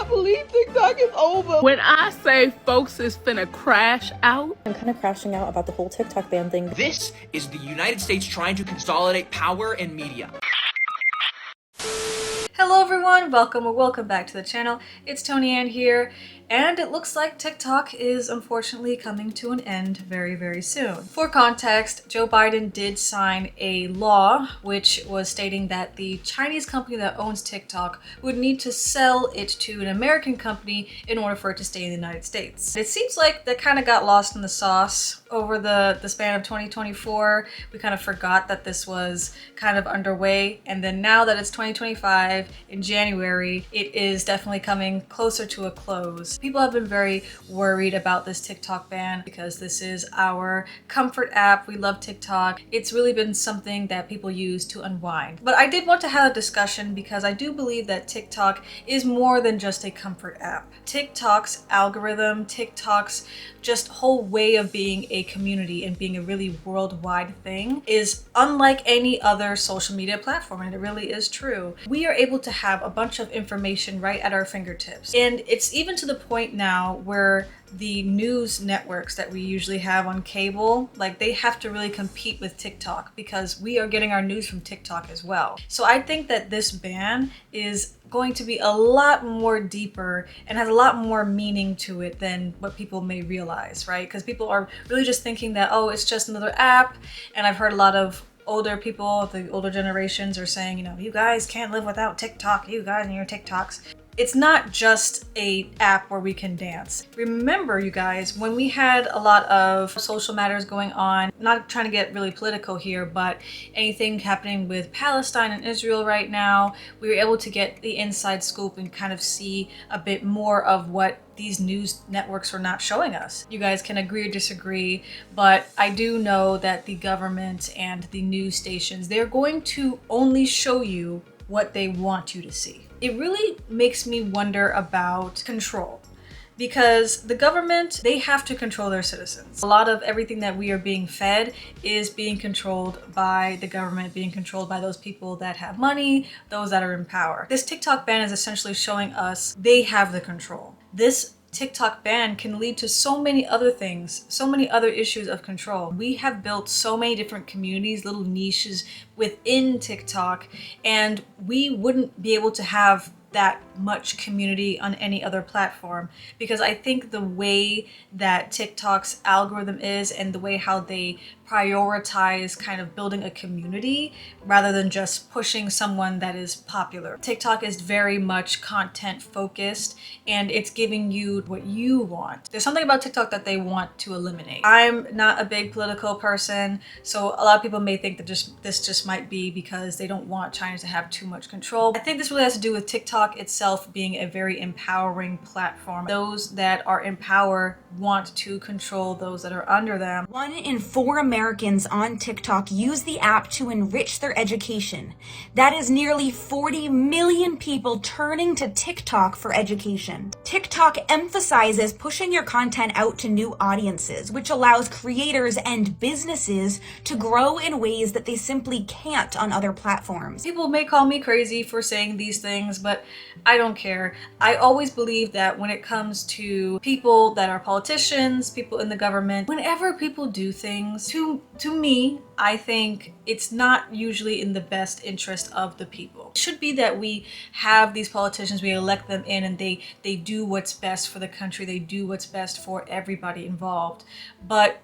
cannot believe TikTok is over. When I say folks is finna crash out, I'm kind of crashing out about the whole TikTok ban thing. This is the United States trying to consolidate power in media. Hello everyone, welcome back to the channel. It's Tony Ann here, and it looks like TikTok is unfortunately coming to an end very soon. For context, Joe Biden did sign a law which was stating that the Chinese company that owns TikTok would need to sell it to an American company in order for it to stay in the United States. It seems like that kind of got lost in the sauce over the span of 2024. We kind of forgot that this was kind of underway, and then now that it's 2025 in January, it is definitely coming closer to a close. People have been very worried about this TikTok ban because this is our comfort app. We love TikTok. It's really been something that people use to unwind. But I did want to have a discussion because I do believe that TikTok is more than just a comfort app. TikTok's algorithm, TikTok's just whole way of being a community and being a really worldwide thing is unlike any other social media platform, and it really is true. We are able to have a bunch of information right at our fingertips, and it's even to the point now where the news networks that we usually have on cable, like, they have to really compete with TikTok because we are getting our news from TikTok as well. So I think that this ban is going to be a lot more deeper and has a lot more meaning to it than what people may realize, right? Because people are really just thinking that, oh, it's just another app. And I've heard a lot of older people, the older generations, are saying, you know, you guys can't live without TikTok, you guys and your TikToks. It's not just a app where we can dance. Remember, you guys, when we had a lot of social matters going on, not trying to get really political here, but anything happening with Palestine and Israel right now, we were able to get the inside scoop and kind of see a bit more of what these news networks were not showing us. You guys can agree or disagree, but I do know that the government and the news stations, they're going to only show you what they want you to see. It really makes me wonder about control, because the government, they have to control their citizens. A lot of everything that we are being fed is being controlled by the government, being controlled by those people that have money, those that are in power. This TikTok ban is essentially showing us they have the control. This TikTok ban can lead to so many other things, so many other issues of control. We have built so many different communities, little niches within TikTok, and we wouldn't be able to have that much community on any other platform, because I think the way that TikTok's algorithm is and the way how they prioritize kind of building a community rather than just pushing someone that is popular. TikTok is very much content focused, and it's giving you what you want. There's something about TikTok that they want to eliminate. I'm not a big political person, so a lot of people may think that this just might be because they don't want China to have too much control. I think this really has to do with TikTok itself being a very empowering platform. Those that are in power want to control those that are under them. 1 in 4 Americans on TikTok use the app to enrich their education. That is nearly 40 million people turning to TikTok for education. TikTok emphasizes pushing your content out to new audiences, which allows creators and businesses to grow in ways that they simply can't on other platforms. People may call me crazy for saying these things, but I don't care. I always believe that when it comes to people that are politicians, people in the government, whenever people do things, to me, I think it's not usually in the best interest of the people. It should be that we have these politicians, we elect them in, and they do what's best for the country, they do what's best for everybody involved. But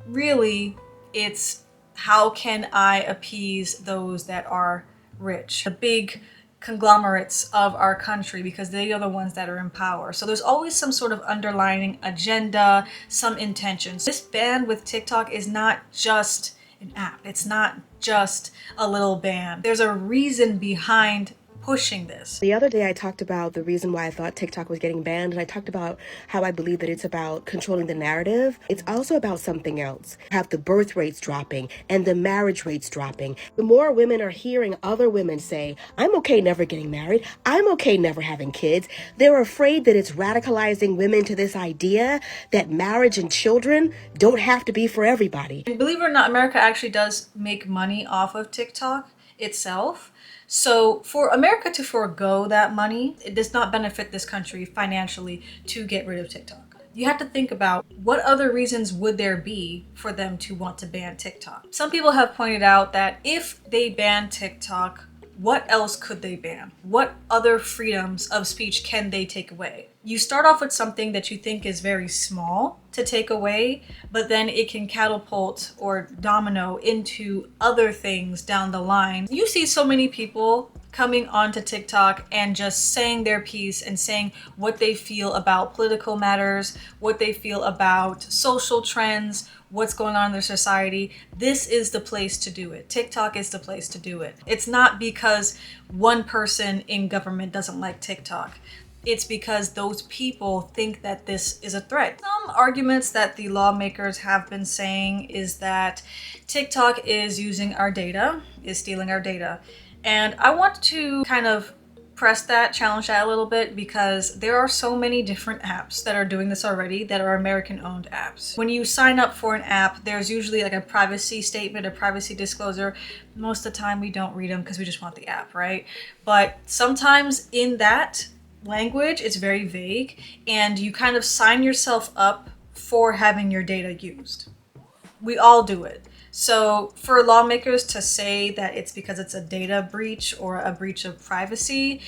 really, it's how can I appease those that are rich, the big conglomerates of our country, because they are the ones that are in power. So there's always some sort of underlying agenda, some intentions. This ban with TikTok is not just an app. It's not just a little ban. There's a reason behind pushing this. The other day I talked about the reason why I thought TikTok was getting banned, and I talked about how I believe that it's about controlling the narrative. It's also about something else. Have the birth rates dropping and the marriage rates dropping. The more women are hearing other women say, I'm okay never getting married, I'm okay never having kids, they're afraid that it's radicalizing women to this idea that marriage and children don't have to be for everybody. And believe it or not, America actually does make money off of TikTok itself. So for America to forego that money, it does not benefit this country financially to get rid of TikTok. You have to think about what other reasons would there be for them to want to ban TikTok. Some people have pointed out that if they ban TikTok, what else could they ban? What other freedoms of speech can they take away? You start off with something that you think is very small to take away, but then it can catapult or domino into other things down the line. You see so many people coming onto TikTok and just saying their piece and saying what they feel about political matters, what they feel about social trends, what's going on in their society. This is the place to do it. TikTok is the place to do it. It's not because one person in government doesn't like TikTok. It's because those people think that this is a threat. Some arguments that the lawmakers have been saying is that TikTok is using our data, is stealing our data. And I want to kind of press that, challenge that a little bit, because there are so many different apps that are doing this already that are American owned apps. When you sign up for an app, there's usually like a privacy statement, a privacy disclosure. Most of the time we don't read them because we just want the app, right? But sometimes in that language, it's very vague and you kind of sign yourself up for having your data used. We all do it. So for lawmakers to say that it's because it's a data breach or a breach of privacy,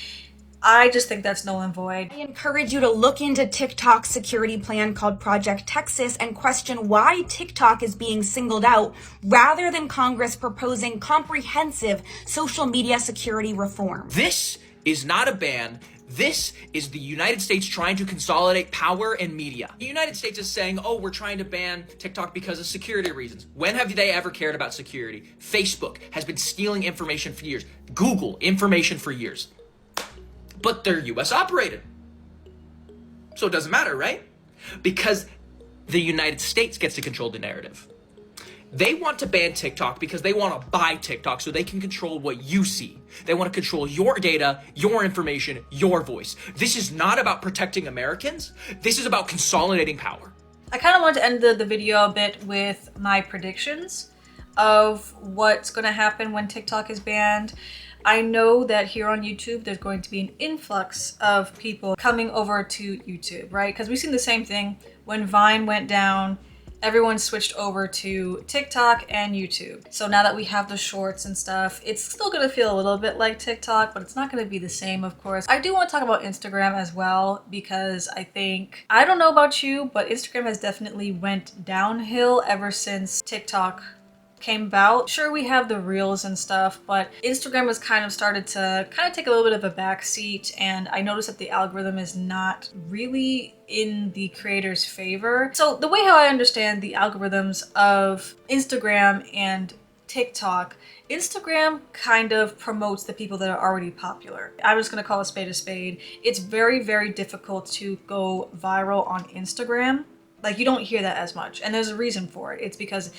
I just think that's null and void. I encourage you to look into TikTok's security plan called Project Texas and question why TikTok is being singled out rather than Congress proposing comprehensive social media security reform. This is not a ban. This is the United States trying to consolidate power and media. The United States is saying, oh, we're trying to ban TikTok because of security reasons. When have they ever cared about security? Facebook has been stealing information for years. Google, information for years. But they're US operated. So it doesn't matter, right? Because the United States gets to control the narrative. They want to ban TikTok because they want to buy TikTok so they can control what you see. They want to control your data, your information, your voice. This is not about protecting Americans. This is about consolidating power. I kind of want to end the video a bit with my predictions of what's going to happen when TikTok is banned. I know that here on YouTube, there's going to be an influx of people coming over to YouTube, right? Because we've seen the same thing when Vine went down. Everyone switched over to TikTok and YouTube. So now that we have the shorts and stuff, it's still gonna feel a little bit like TikTok, but it's not gonna be the same, of course. I do want to talk about Instagram as well, because I don't know about you, but Instagram has definitely went downhill ever since TikTok came about. Sure, we have the reels and stuff, but Instagram has kind of started to take a little bit of a backseat, and I noticed that the algorithm is not really in the creator's favor. So the way how I understand the algorithms of Instagram and TikTok, Instagram kind of promotes the people that are already popular. I'm just gonna call a spade a spade. It's very, very difficult to go viral on Instagram. Like, you don't hear that as much, and there's a reason for it. It's because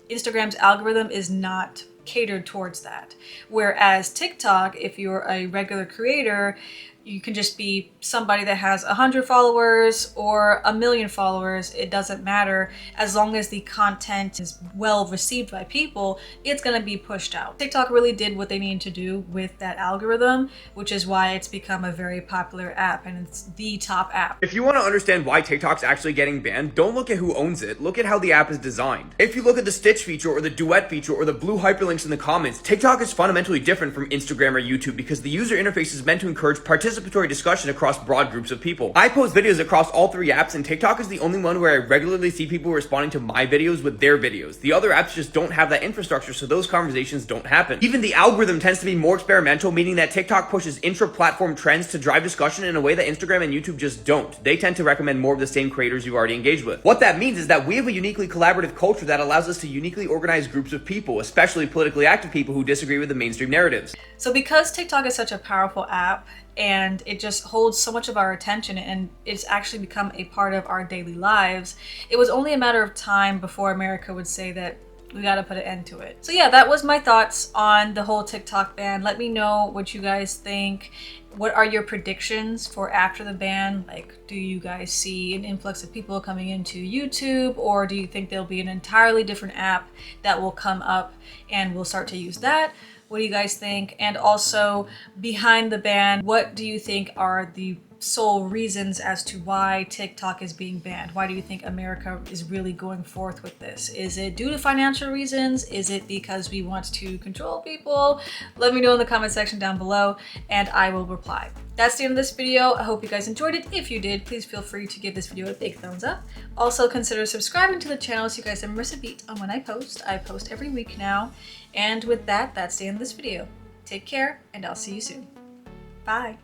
Instagram's algorithm is not catered towards that. Whereas TikTok, if you're a regular creator, you can just be somebody that has 100 followers or 1 million followers. It doesn't matter. As long as the content is well received by people, it's gonna be pushed out. TikTok really did what they needed to do with that algorithm, which is why it's become a very popular app, and it's the top app. If you want to understand why TikTok's actually getting banned, don't look at who owns it, look at how the app is designed. If you look at the stitch feature or the duet feature or the blue hyperlinks in the comments, TikTok is fundamentally different from Instagram or YouTube because the user interface is meant to encourage participatory discussion across broad groups of people. I post videos across all 3 apps, and TikTok is the only one where I regularly see people responding to my videos with their videos. The other apps just don't have that infrastructure, so those conversations don't happen. Even the algorithm tends to be more experimental, meaning that TikTok pushes intra-platform trends to drive discussion in a way that Instagram and YouTube just don't. They tend to recommend more of the same creators you've already engaged with. What that means is that we have a uniquely collaborative culture that allows us to uniquely organize groups of people, especially politically active people who disagree with the mainstream narratives. So because TikTok is such a powerful app, and it just holds so much of our attention, and it's actually become a part of our daily lives, it was only a matter of time before America would say that we gotta put an end to it. So yeah, that was my thoughts on the whole TikTok ban. Let me know what you guys think. What are your predictions for after the ban? Like, do you guys see an influx of people coming into YouTube, or do you think there'll be an entirely different app that will come up and we'll start to use that? What do you guys think? And also, behind the ban, what do you think are the sole reasons as to why TikTok is being banned? Why do you think America is really going forth with this? Is it due to financial reasons? Is it because we want to control people? Let me know in the comment section down below and I will reply. That's the end of this video. I hope you guys enjoyed it. If you did, please feel free to give this video a big thumbs up. Also consider subscribing to the channel so you guys never miss a beat on when I post. I post every week now. And with that, that's the end of this video. Take care and I'll see you soon. Bye.